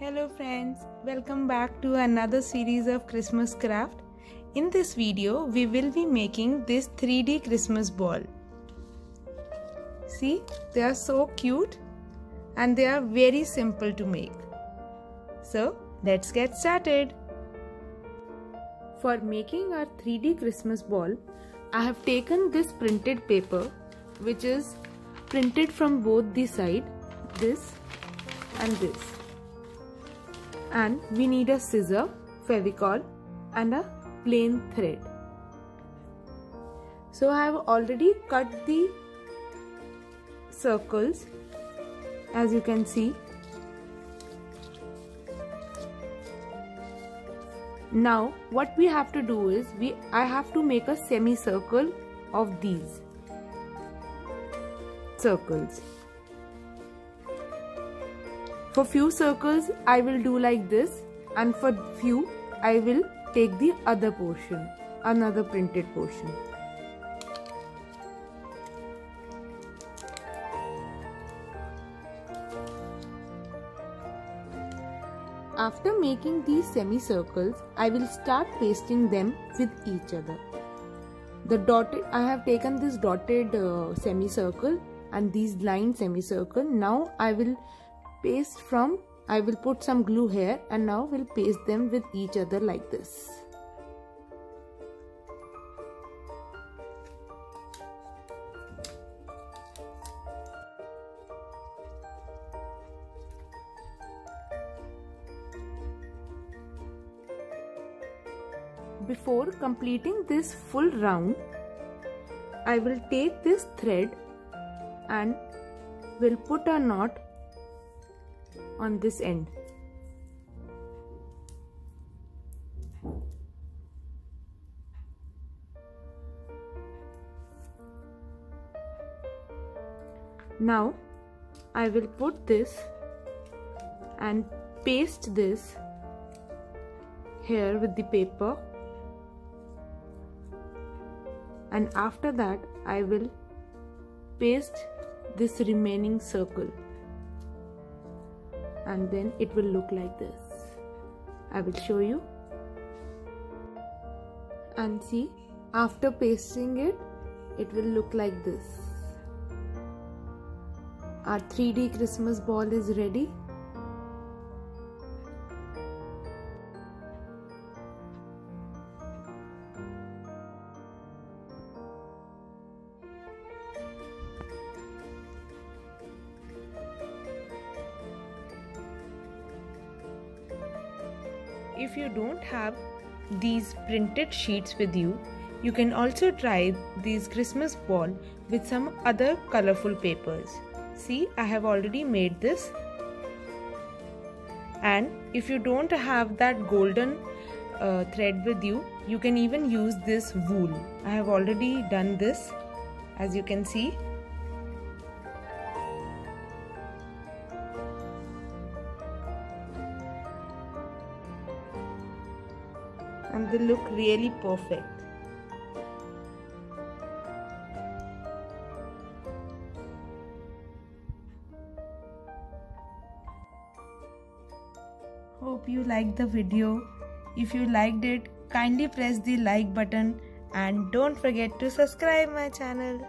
Hello friends, welcome back to another series of Christmas craft. In this video, we will be making this 3D Christmas ball. See, they are so cute and they are very simple to make. So, let's get started. For making our 3D Christmas ball, I have taken this printed paper which is printed from both the side, this and this. And we need a scissor, Fevicol and a plain thread. So I have already cut the circles, as you can see. Now what we have to do is I have to make a semicircle of these circles. For few circles I will do like this, and for few I will take the other portion, another printed portion. After making these semicircles, I will start pasting them with each other. I have taken this dotted semicircle and these lined semicircle. Now I will put some glue here and now we'll paste them with each other like this. Before completing this full round, I will take this thread and will put a knot on this end. Now I will put this and paste this here with the paper, and after that I will paste this remaining circle, and then it will look like this. I will show you. And see, after pasting it, it will look like this. Our 3D Christmas ball is ready. If you don't have these printed sheets with you, you can also try these Christmas ball with some other colorful papers. See, I have already made this. And if you don't have that golden thread with you, you can even use this wool. I have already done this, as you can see. And they look really perfect. Hope you liked the video. If you liked it, kindly press the like button and don't forget to subscribe my channel.